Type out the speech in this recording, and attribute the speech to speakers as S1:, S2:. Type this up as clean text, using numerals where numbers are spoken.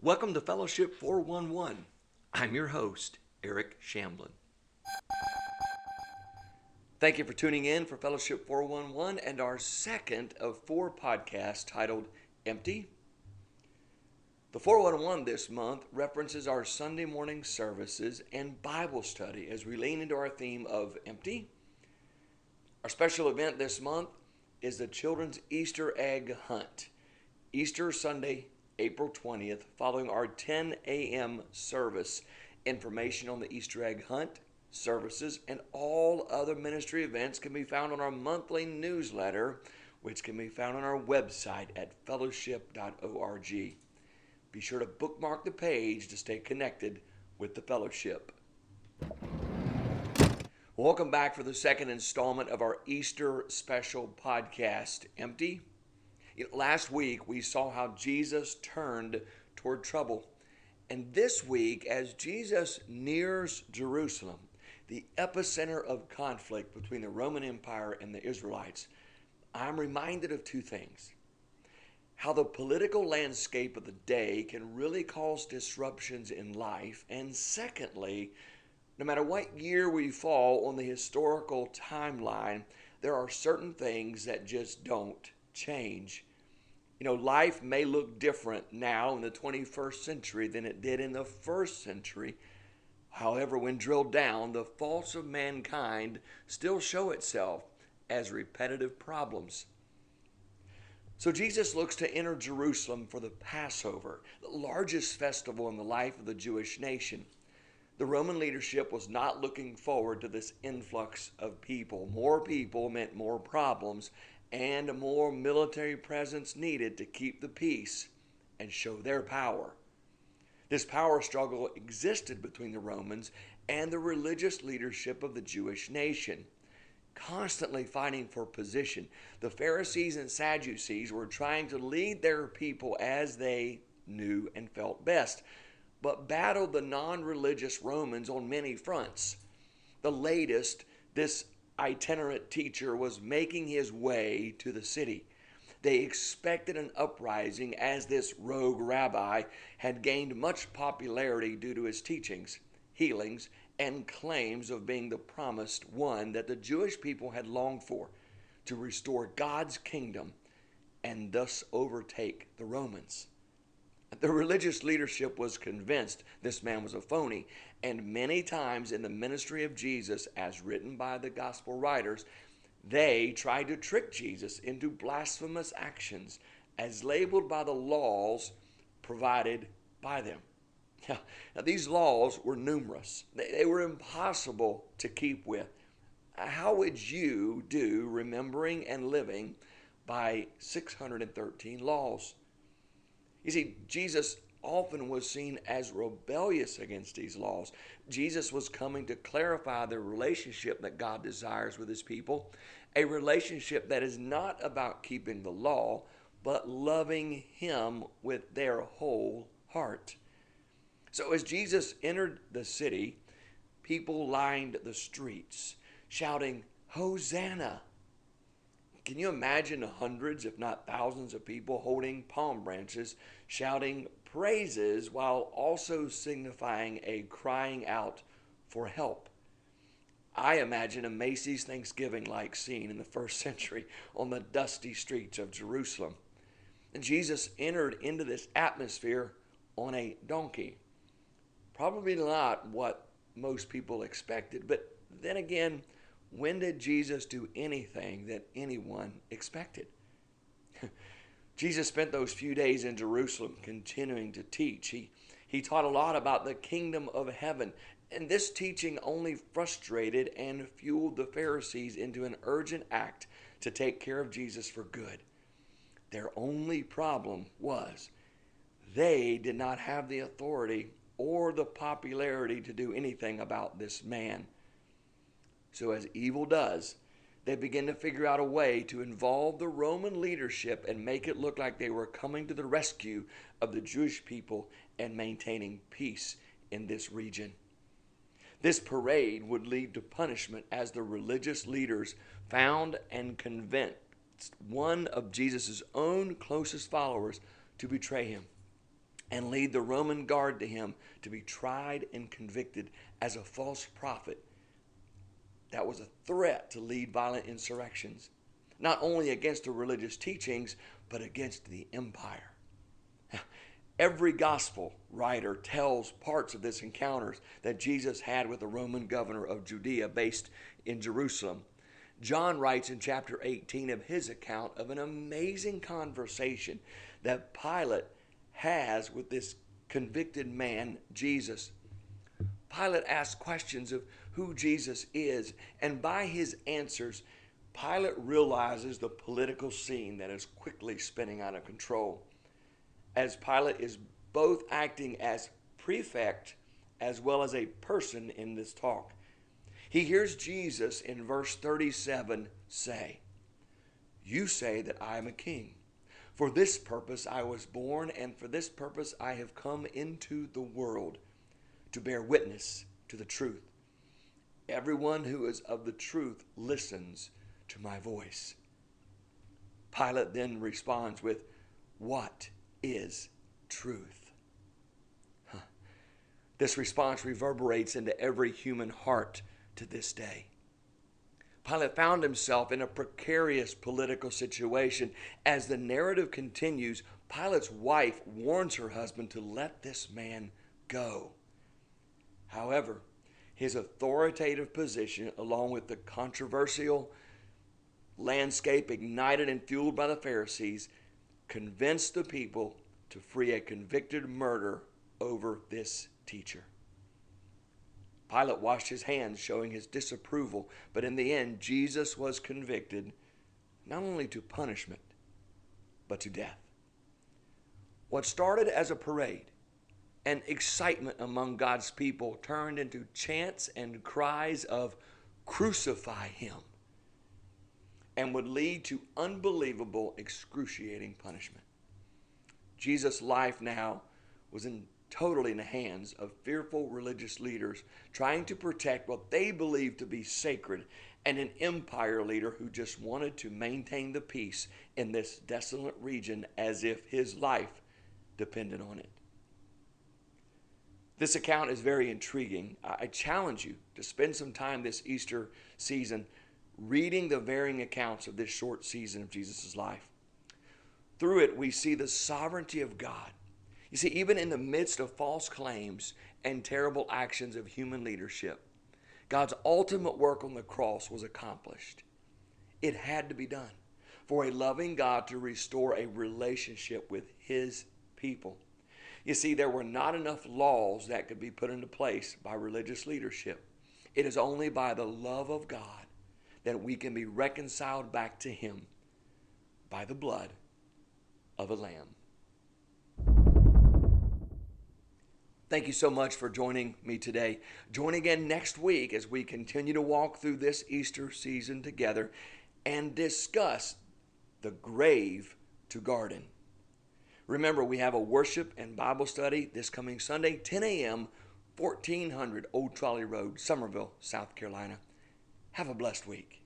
S1: Welcome to Fellowship 411. I'm your host, Erik Shamblin. Thank you for tuning in for Fellowship 411 and our second of four podcasts titled Empty. The 411 this month references our Sunday morning services and Bible study as we lean into our theme of empty. Our special event this month is the Children's Easter Egg Hunt, Easter Sunday, April 20th, following our 10 a.m. service. Information on the Easter Egg Hunt, services, and all other ministry events can be found on our monthly newsletter, which can be found on our website at fellowship.org. Be sure to bookmark the page to stay connected with the fellowship. Welcome back for the second installment of our Easter special podcast, Empty. Last week, we saw how Jesus turned toward trouble. And this week, as Jesus nears Jerusalem, the epicenter of conflict between the Roman Empire and the Israelites, I'm reminded of two things. How the political landscape of the day can really cause disruptions in life. And secondly, no matter what year we fall on the historical timeline, there are certain things that just don't change. Life may look different now in the 21st century than it did in the first century. However, when drilled down, the faults of mankind still show itself as repetitive problems. So Jesus looks to enter Jerusalem for the Passover, the largest festival in the life of the Jewish nation. The Roman leadership was not looking forward to this influx of people. More people meant more problems and more military presence needed to keep the peace and show their power. This power struggle existed between the Romans and the religious leadership of the Jewish nation, constantly fighting for position. The Pharisees and Sadducees were trying to lead their people as they knew and felt best, but battled the non-religious Romans on many fronts. The latest, this itinerant teacher was making his way to the city. They expected an uprising as this rogue rabbi had gained much popularity due to his teachings, healings, and claims of being the promised one that the Jewish people had longed for, to restore God's kingdom and thus overtake the Romans. The religious leadership was convinced this man was a phony, and many times in the ministry of Jesus, as written by the gospel writers, they tried to trick Jesus into blasphemous actions as labeled by the laws provided by them. Now, these laws were numerous. They were impossible to keep with. How would you do remembering and living by 613 laws? You see, Jesus often was seen as rebellious against these laws. Jesus was coming to clarify the relationship that God desires with his people, a relationship that is not about keeping the law, but loving him with their whole heart. So as Jesus entered the city, people lined the streets, shouting, "Hosanna!" Can you imagine hundreds, if not thousands of people holding palm branches, shouting praises while also signifying a crying out for help? I imagine a Macy's Thanksgiving-like scene in the first century on the dusty streets of Jerusalem. And Jesus entered into this atmosphere on a donkey. Probably not what most people expected, but then again, when did Jesus do anything that anyone expected? Jesus spent those few days in Jerusalem continuing to teach. He taught a lot about the kingdom of heaven, and this teaching only frustrated and fueled the Pharisees into an urgent act to take care of Jesus for good. Their only problem was they did not have the authority or the popularity to do anything about this man. So as evil does, they began to figure out a way to involve the Roman leadership and make it look like they were coming to the rescue of the Jewish people and maintaining peace in this region. This parade would lead to punishment as the religious leaders found and convinced one of Jesus' own closest followers to betray him. and lead the Roman guard to him to be tried and convicted as a false prophet that was a threat to lead violent insurrections, not only against the religious teachings, but against the empire. Every gospel writer tells parts of this encounters that Jesus had with the Roman governor of Judea based in Jerusalem. John writes in chapter 18 of his account of an amazing conversation that Pilate has with this convicted man, Jesus. Pilate asks questions of who Jesus is, and by his answers, Pilate realizes the political scene that is quickly spinning out of control, as Pilate is both acting as prefect as well as a person in this talk. He hears Jesus in verse 37 say, "You say that I am a king. For this purpose I was born, and for this purpose I have come into the world, to bear witness to the truth. Everyone who is of the truth listens to my voice." Pilate then responds with, "What is truth?" This response reverberates into every human heart to this day. Pilate found himself in a precarious political situation. As the narrative continues, Pilate's wife warns her husband to let this man go. However, his authoritative position, along with the controversial landscape ignited and fueled by the Pharisees, convinced the people to free a convicted murderer over this teacher. Pilate washed his hands, showing his disapproval, but in the end, Jesus was convicted not only to punishment, but to death. What started as a parade and excitement among God's people turned into chants and cries of "Crucify him," and would lead to unbelievable, excruciating punishment. Jesus' life now was totally in the hands of fearful religious leaders trying to protect what they believed to be sacred, and an empire leader who just wanted to maintain the peace in this desolate region as if his life depended on it. This account is very intriguing. I challenge you to spend some time this Easter season reading the varying accounts of this short season of Jesus' life. Through it, we see the sovereignty of God. You see, even in the midst of false claims and terrible actions of human leadership, God's ultimate work on the cross was accomplished. It had to be done for a loving God to restore a relationship with his people. You see, there were not enough laws that could be put into place by religious leadership. It is only by the love of God that we can be reconciled back to him by the blood of a lamb. Thank you so much for joining me today. Join again next week as we continue to walk through this Easter season together and discuss the grave to garden. Remember, we have a worship and Bible study this coming Sunday, 10 a.m., 1400 Old Trolley Road, Summerville, South Carolina. Have a blessed week.